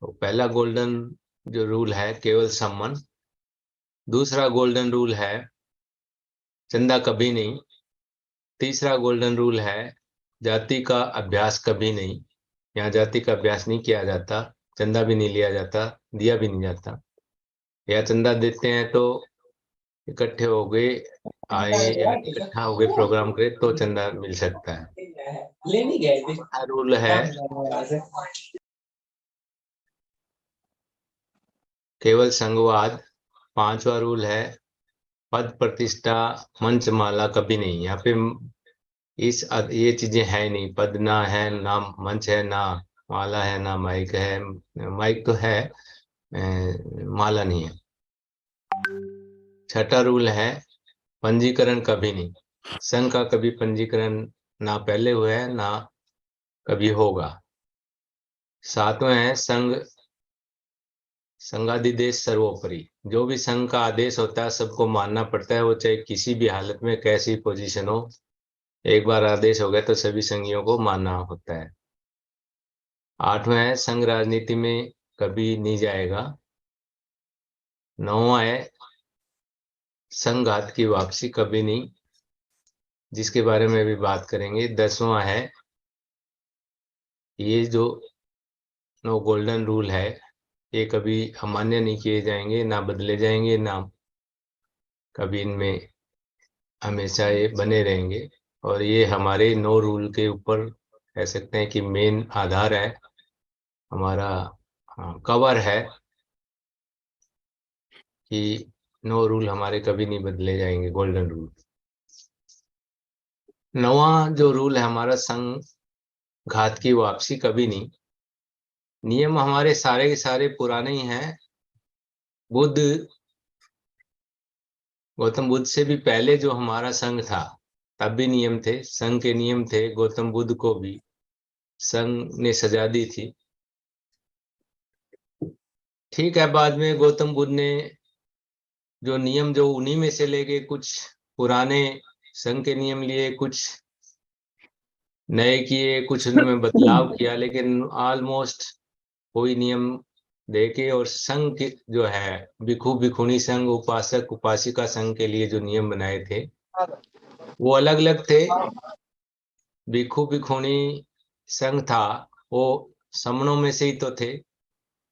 तो पहला गोल्डन जो रूल है केवल सम्मान। दूसरा गोल्डन रूल है चंदा कभी नहीं। तीसरा गोल्डन रूल है जाति का अभ्यास कभी नहीं। यहाँ जाति का अभ्यास नहीं किया जाता, चंदा भी नहीं लिया जाता, दिया भी नहीं जाता। या चंदा देते हैं तो इकट्ठे हो गए, आए या इकट्ठा हो गए प्रोग्राम करे तो चंदा मिल सकता है। रूल है केवल संघवाद। पांचवा रूल है पद प्रतिष्ठा मंच माला कभी नहीं। यहाँ पे ये चीजें है नहीं, पद ना है, ना मंच है, ना माला है, ना माइक है। माइक तो है, माला नहीं है। छठा रूल है पंजीकरण कभी नहीं। संघ का कभी पंजीकरण ना पहले हुआ है ना कभी होगा। सातवां है संघाधिदेश सर्वोपरि। जो भी संघ का आदेश होता है सबको मानना पड़ता है, वो चाहे किसी भी हालत में कैसी पोजीशन हो। एक बार आदेश हो गया तो सभी संघियों को मानना होता है। आठवां है संघ राजनीति में कभी नहीं जाएगा। नौवां है संघात की वापसी कभी नहीं, जिसके बारे में भी बात करेंगे। 10वां है ये जो नो गोल्डन रूल है, ये कभी अमान्य नहीं किए जाएंगे, ना बदले जाएंगे, ना कभी इनमें हमेशा ये बने रहेंगे। और ये हमारे नो रूल के ऊपर कह सकते हैं कि मेन आधार है, हमारा कवर है कि नो रूल हमारे कभी नहीं बदले जाएंगे, गोल्डन रूल। नवा जो रूल है हमारा संघात की वापसी कभी नहीं। नियम हमारे सारे के सारे पुराने ही हैं। गौतम बुद्ध से भी पहले जो हमारा संघ था तब भी नियम थे, संघ के नियम थे। गौतम बुद्ध को भी संघ ने सजा दी थी। ठीक है, बाद में गौतम बुद्ध ने जो नियम जो उन्हीं में से ले गए, कुछ पुराने संघ के नियम लिए, कुछ नए किए, कुछ उनमें बदलाव किया, लेकिन ऑलमोस्ट कोई नियम देके और संघ जो है भिक्षु भिक्षुणी संघ, उपासक उपासिका संघ के लिए जो नियम बनाए थे वो अलग अलग थे। भिक्षु भिक्षुणी संघ था वो समणों में से ही तो थे,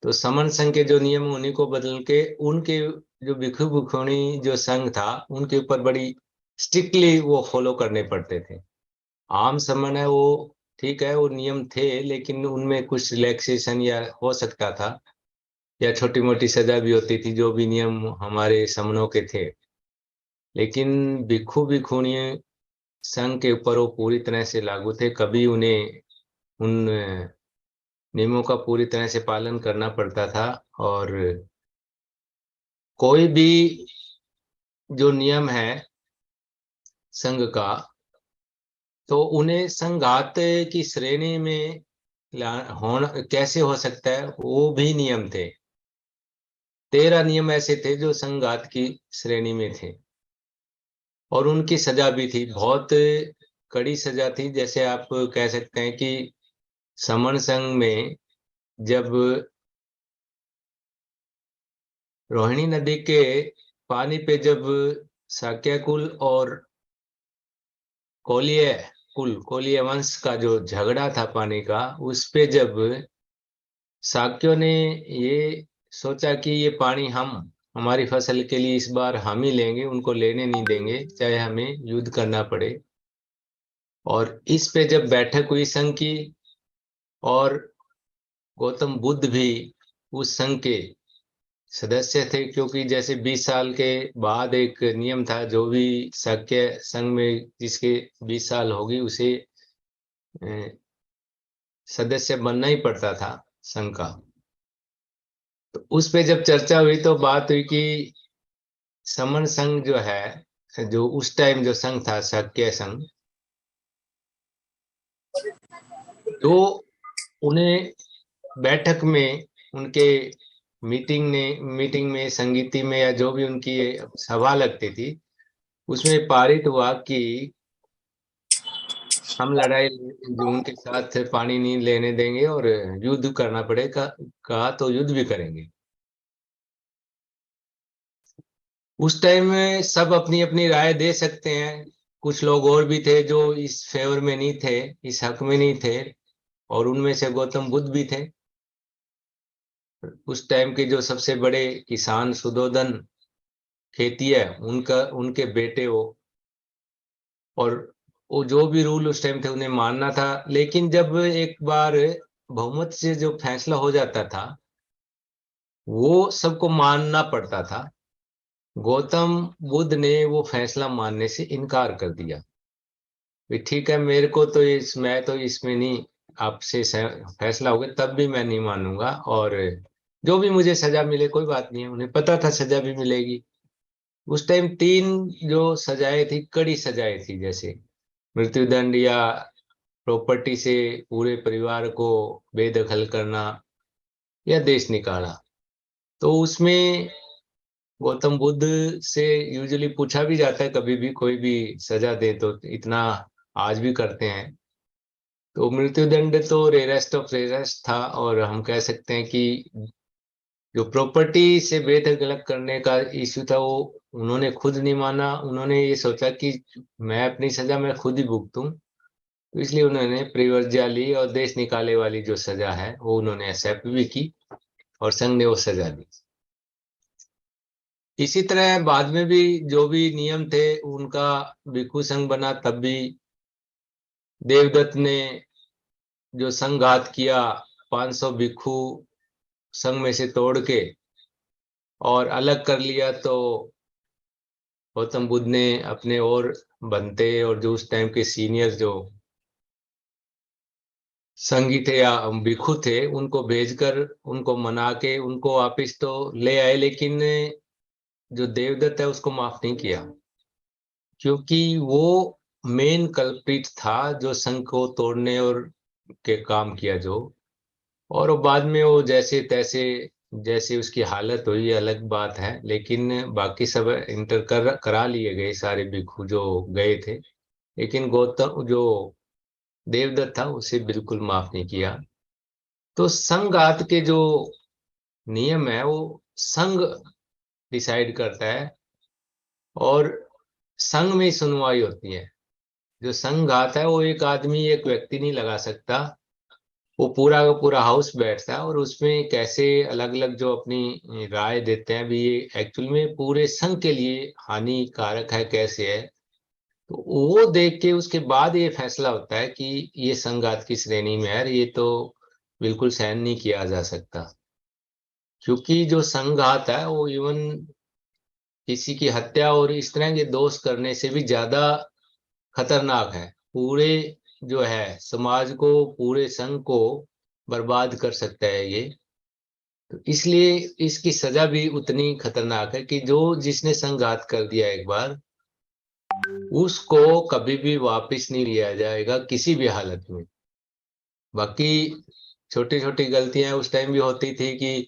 तो समन संघ के जो नियम उन्हीं को बदल के उनके जो भिक्षु भिक्षुणी जो संघ था उनके ऊपर बड़ी स्ट्रिक्टली वो फॉलो करने पड़ते थे। आम समन है वो ठीक है, वो नियम थे लेकिन उनमें कुछ रिलैक्सेशन या हो सकता था, या छोटी मोटी सजा भी होती थी, जो भी नियम हमारे समनों के थे। लेकिन भिक्षु भिक्षुणी संघ के ऊपर वो पूरी तरह से लागू थे, कभी उन्हें उन नियमों का पूरी तरह से पालन करना पड़ता था। और कोई भी जो नियम है संघ का तो उन्हें संघात की श्रेणी में होना कैसे हो सकता है, वो भी नियम थे। 13 नियम ऐसे थे जो संघात की श्रेणी में थे और उनकी सजा भी थी, बहुत कड़ी सजा थी। जैसे आप कह सकते हैं कि समन संघ में जब रोहिणी नदी के पानी पे जब शाक्यकुल और कोलिय वंश का जो झगड़ा था पानी का, उस पे जब शाक्यों ने ये सोचा कि ये पानी हम हमारी फसल के लिए इस बार हम ही लेंगे, उनको लेने नहीं देंगे चाहे हमें युद्ध करना पड़े। और इस पे जब बैठक हुई संघ की, और गौतम बुद्ध भी उस संघ के सदस्य थे, क्योंकि जैसे 20 साल के बाद एक नियम था, जो भी शाक्य संघ में जिसके 20 साल होगी उसे सदस्य बनना ही पड़ता था संघ का। तो उस पे जब चर्चा हुई तो बात हुई कि समन संघ जो है, जो उस टाइम जो संघ था शाक्य संघ, तो उन्हें बैठक में उनके मीटिंग में संगीति में या जो भी उनकी सभा लगती थी उसमें पारित हुआ कि हम लड़ाई जो उनके साथ पानी नहीं लेने देंगे और युद्ध करना पड़ेगा, कहा तो युद्ध भी करेंगे। उस टाइम में सब अपनी अपनी राय दे सकते हैं। कुछ लोग और भी थे जो इस फेवर में नहीं थे, इस हक में नहीं थे, और उनमें से गौतम बुद्ध भी थे। उस टाइम के जो सबसे बड़े किसान शुद्धोधन खेती है उनका, उनके बेटे वो, और वो जो भी रूल उस टाइम थे उन्हें मानना था। लेकिन जब एक बार बहुमत से जो फैसला हो जाता था वो सबको मानना पड़ता था। गौतम बुद्ध ने वो फैसला मानने से इनकार कर दिया। भी ठीक है, मेरे को तो मैं तो इसमें नहीं, आपसे फैसला हो गया तब भी मैं नहीं मानूंगा, और जो भी मुझे सजा मिले कोई बात नहीं है। उन्हें पता था सजा भी मिलेगी। उस टाइम तीन जो सजाएं थी, कड़ी सजाएं थी, जैसे मृत्युदंड, या प्रॉपर्टी से पूरे परिवार को बेदखल करना, या देश निकाला। तो उसमें गौतम बुद्ध से यूजुअली पूछा भी जाता है, कभी भी कोई भी सजा दे तो इतना आज भी करते हैं। तो मृत्युदंड तो रेयरेस्ट ऑफ रेयरेस्ट था, और हम कह सकते हैं कि जो प्रॉपर्टी से बेदखल करने का इश्यू था वो उन्होंने खुद नहीं माना। उन्होंने ये सोचा कि मैं अपनी सजा मैं खुद ही भुगतूं, तो इसलिए उन्होंने परिवर्ज्या ली, और देश निकाले वाली जो सजा है वो उन्होंने एक्सेप्ट भी की, और संघ ने वो सजा दी। इसी तरह बाद में भी जो भी नियम थे उनका भिक्षु संघ बना, तब भी देवदत्त ने जो संघात किया, 500 भिक्षु संघ में से तोड़ के और अलग कर लिया, तो गौतम बुद्ध ने अपने और बनते और जो उस टाइम के सीनियर जो संगी थे या भिक्षु थे उनको भेजकर उनको मना के उनको वापिस तो ले आए, लेकिन जो देवदत्त है उसको माफ नहीं किया, क्योंकि वो मेन कल्प्रिट था जो संघ को तोड़ने और के काम किया जो। और वो बाद में वो जैसे तैसे, जैसे उसकी हालत हुई ये अलग बात है, लेकिन बाकी सब इंटर करा लिए गए सारे भिक्षु जो गए थे, लेकिन गौतम जो देवदत्त था उसे बिल्कुल माफ नहीं किया। तो संघात के जो नियम है वो संघ डिसाइड करता है, और संघ में ही सुनवाई होती है। जो संघात है वो एक आदमी एक व्यक्ति नहीं लगा सकता, वो पूरा का पूरा हाउस बैठता है, और उसमें कैसे अलग अलग जो अपनी राय देते हैं भी, ये एक्चुअल में पूरे संघ के लिए हानिकारक है कैसे है, तो वो देख के उसके बाद ये फैसला होता है कि ये संघात की श्रेणी में है, ये तो बिल्कुल सहन नहीं किया जा सकता। क्योंकि जो संघात है वो इवन किसी की हत्या और इस तरह के दोष करने से भी ज्यादा खतरनाक है। पूरे जो है समाज को, पूरे संघ को बर्बाद कर सकता है ये। तो इसलिए इसकी सजा भी उतनी खतरनाक है कि जो जिसने संघात कर दिया एक बार, उसको कभी भी वापस नहीं लिया जाएगा किसी भी हालत में। बाकी छोटी छोटी गलतियां उस टाइम भी होती थी कि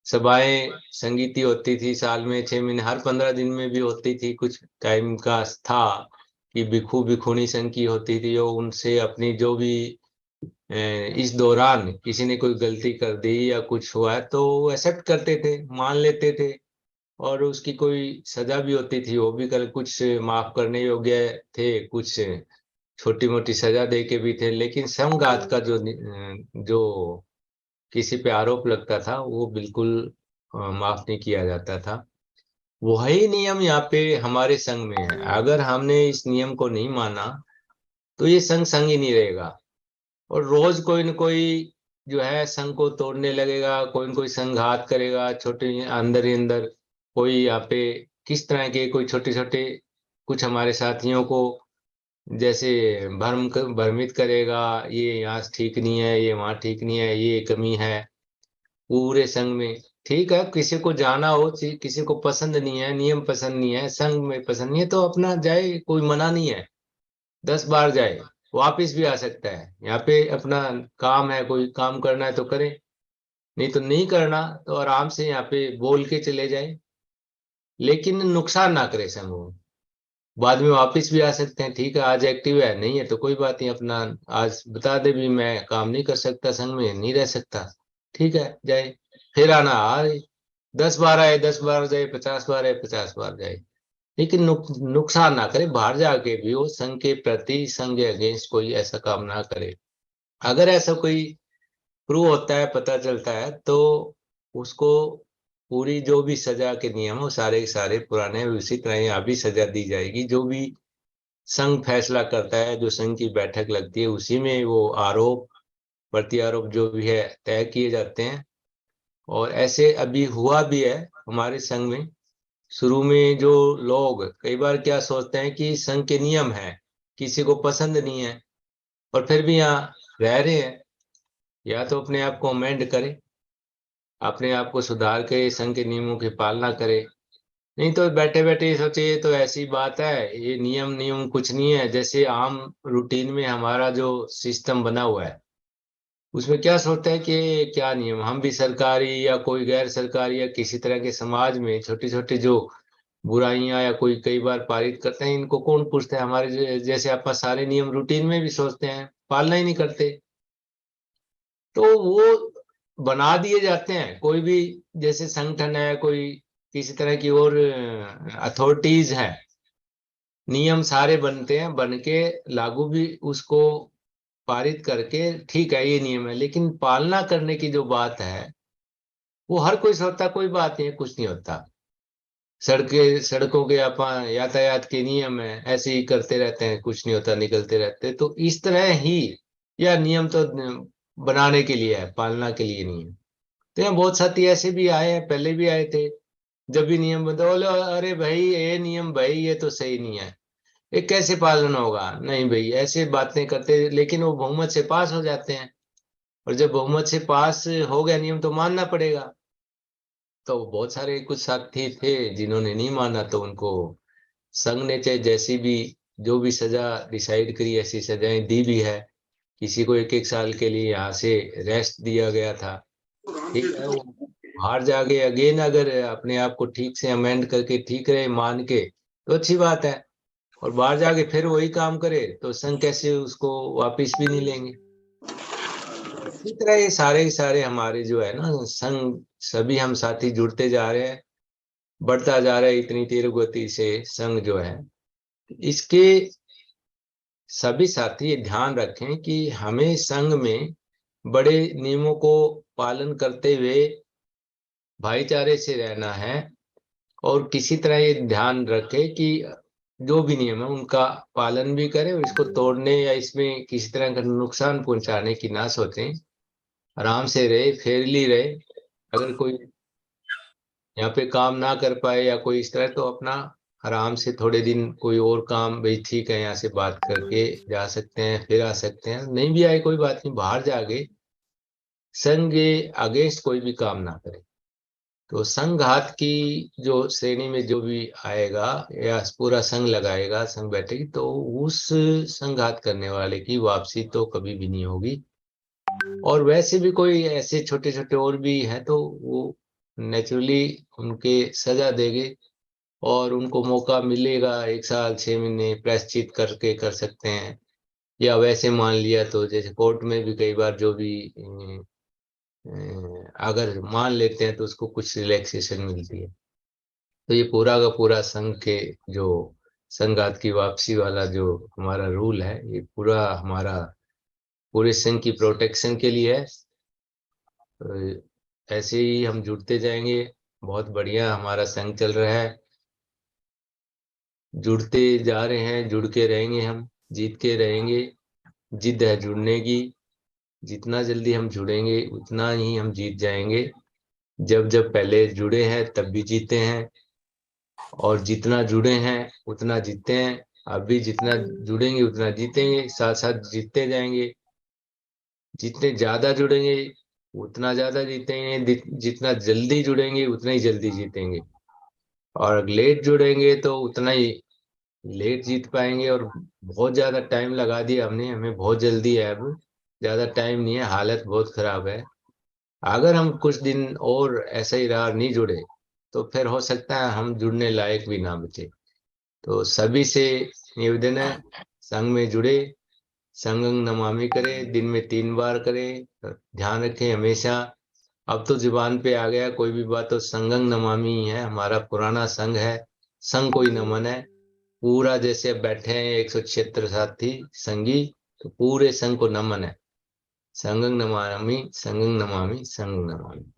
सभाएं संगीती होती थी साल में 6 महीने, हर 15 दिन में भी होती थी। कुछ टाइम का था कि भिक्षु भिक्षुणी संघ की होती थी, जो उनसे अपनी जो भी इस दौरान किसी ने कोई गलती कर दी या कुछ हुआ है तो वो एक्सेप्ट करते थे, मान लेते थे, और उसकी कोई सजा भी होती थी, वो भी कर कुछ माफ करने योग्य थे, कुछ छोटी मोटी सजा दे के भी थे। लेकिन संघात का जो किसी पे आरोप लगता था वो बिल्कुल माफ नहीं किया जाता था। वही नियम यहाँ पे हमारे संघ में है। अगर हमने इस नियम को नहीं माना तो ये संघ संघ ही नहीं रहेगा, और रोज कोई न कोई जो है संघ को तोड़ने लगेगा, कोई न कोई संघात करेगा छोटे अंदर ही अंदर। कोई यहाँ पे किस तरह के कोई छोटे छोटे कुछ हमारे साथियों को जैसे भ्रमित करेगा, ये यहाँ ठीक नहीं है, ये वहाँ ठीक नहीं है, ये कमी है पूरे संघ में। ठीक है, किसी को जाना हो, किसी को पसंद नहीं है, नियम पसंद नहीं है, संघ में पसंद नहीं है, तो अपना जाए, कोई मना नहीं है, 10 बार जाए, वापिस भी आ सकता है। यहाँ पे अपना काम है, कोई काम करना है तो करे, नहीं तो नहीं करना, तो आराम से यहाँ पे बोल के चले जाए, लेकिन नुकसान ना करे संघ को। बाद में वापस भी आ सकते हैं। ठीक है, आज एक्टिव है, नहीं है तो कोई बात नहीं, अपना आज बता दे भी मैं काम नहीं कर सकता, संघ में नहीं रह सकता, ठीक है जाए। फिर आना आ 10 बार आए, 10 बार जाए, 50 बार आए, 50 बार जाए। लेकिन नुकसान ना करे, बाहर जाके भी वो संघ के प्रति, संघ के अगेंस्ट कोई ऐसा काम ना करे। अगर ऐसा कोई प्रूव होता है, पता चलता है, तो उसको पूरी जो भी सजा के नियम है वो सारे के सारे पुराने उसी तरह यहाँ भी सजा दी जाएगी। जो भी संघ फैसला करता है, जो संघ की बैठक लगती है, उसी में वो आरोप प्रत्यारोप जो भी है तय किए जाते हैं। और ऐसे अभी हुआ भी है हमारे संघ में। शुरू में जो लोग कई बार क्या सोचते हैं कि संघ के नियम है, किसी को पसंद नहीं है, और फिर भी यहाँ रह रहे हैं। या तो अपने आप को अमेंड करे, अपने आप को सुधार के संघ के नियमों की पालना करे। नहीं तो बैठे बैठे ये सोचे ये तो ऐसी बात है, ये नियम नियम कुछ नहीं है। जैसे आम रूटीन में हमारा जो सिस्टम बना हुआ है, उसमें क्या सोचते हैं कि क्या नियम, हम भी सरकारी या कोई गैर सरकारी या किसी तरह के समाज में छोटी छोटी जो बुराइयां या कोई कई बार पारित करते हैं, इनको कौन पूछता है। हमारे जैसे आप सारे नियम रूटीन में भी सोचते हैं, पालना ही नहीं करते, तो वो बना दिए जाते हैं। कोई भी जैसे संगठन है, कोई किसी तरह की और अथॉरिटीज है, नियम सारे बनते हैं, बन के लागू भी उसको पारित करके ठीक है ये नियम है, लेकिन पालना करने की जो बात है वो हर कोई सोचता कोई बात नहीं है, कुछ नहीं होता। सड़कों के अपन यातायात के नियम है, ऐसे ही करते रहते हैं, कुछ नहीं होता, निकलते रहते हैं। तो इस तरह ही यह नियम तो बनाने के लिए है, पालना के लिए नहीं है। तो यहाँ बहुत साथी ऐसे भी आए हैं, पहले भी आए थे, जब भी नियम बनता बोले अरे भाई ये नियम भाई ये तो सही नहीं है, ये कैसे पालन होगा, नहीं भाई, ऐसे बातें करते, लेकिन वो बहुमत से पास हो जाते हैं। और जब बहुमत से पास हो गया नियम तो मानना पड़ेगा। तो बहुत सारे कुछ साथी थे जिन्होंने नहीं माना, तो उनको संघ ने चाहे जैसी भी जो भी सजा डिसाइड करी, ऐसी सजाएं दी भी है। किसी को 1-1 साल के लिए यहाँ से रेस्ट दिया गया था। ठीक है, वो बाहर जाके अगेन अगर अपने आप को ठीक से अमेंड करके ठीक रहे मान के, तो अच्छी बात है। और बाहर जाके फिर वही काम करे तो संघ कैसे उसको वापिस भी नहीं लेंगे। इसी तरह ये सारे के सारे हमारे जो है ना संघ, सभी हम साथी जुड़ते जा रहे हैं, बढ़ता जा रहा है इतनी तीव्र गति से संघ जो है। इसके सभी साथी ये ध्यान रखें कि हमें संघ में बड़े नियमों को पालन करते हुए भाईचारे से रहना है। और किसी तरह ये ध्यान रखे कि जो भी नियम है उनका पालन भी करें, और इसको तोड़ने या इसमें किसी तरह का नुकसान पहुंचाने की ना सोचें। आराम से रहे, फेयरली रहे। अगर कोई यहाँ पे काम ना कर पाए या कोई इस तरह, तो अपना आराम से थोड़े दिन कोई और काम, भाई ठीक है यहाँ से बात करके जा सकते हैं, फिर आ सकते हैं, नहीं भी आए कोई बात नहीं, बाहर जाके संघ के अगेंस्ट कोई भी काम ना करे। तो संघात की जो श्रेणी में जो भी आएगा या पूरा संघ लगाएगा, संघ बैठेगी, तो उस संघात करने वाले की वापसी तो कभी भी नहीं होगी। और वैसे भी कोई ऐसे छोटे छोटे और भी हैं तो वो नेचुरली उनके सजा देंगे, और उनको मौका मिलेगा 1 साल 6 महीने प्रायश्चित करके कर सकते हैं। या वैसे मान लिया तो जैसे कोर्ट में भी कई बार जो भी अगर मान लेते हैं तो उसको कुछ रिलैक्सेशन मिलती है। तो ये पूरा का पूरा संघ के जो संघात की वापसी वाला जो हमारा रूल है, ये पूरा हमारा पूरे संघ की प्रोटेक्शन के लिए है। तो ऐसे ही हम जुड़ते जाएंगे। बहुत बढ़िया हमारा संघ चल रहा है, जुड़ते जा रहे हैं, जुड़ के रहेंगे, हम जीत के रहेंगे। जिद है जुड़ने की, जितना जल्दी हम जुड़ेंगे उतना ही हम जीत जाएंगे। जब जब पहले जुड़े हैं तब भी जीते हैं, और जितना जुड़े हैं उतना जीतते हैं। अभी जितना जुड़ेंगे उतना जीतेंगे, साथ साथ जीतते जाएंगे। जितने ज्यादा जुड़ेंगे उतना ज्यादा जीतेंगे, जितना जल्दी जुड़ेंगे उतना ही जल्दी जीतेंगे। और लेट जुड़ेंगे तो उतना ही लेट जीत पाएंगे। और बहुत ज्यादा टाइम लगा दिया हमने, हमें बहुत जल्दी है, अब ज्यादा टाइम नहीं है, हालत बहुत खराब है। अगर हम कुछ दिन और ऐसा ही रहा, नहीं जुड़े, तो फिर हो सकता है हम जुड़ने लायक भी ना बचे। तो सभी से निवेदन है, संघ में जुड़े, संगं नमामि करे, दिन में 3 बार करे। ध्यान रखें हमेशा, अब तो जुबान पे आ गया, कोई भी बात तो संगं नमामि ही है, हमारा पुराना संघ है, संघ को ही नमन है। पूरा जैसे अब बैठे हैं 176 साथी संगी, तो पूरे संघ को नमन है। संगं नमामि, संगं नमामि, संगं नमामि।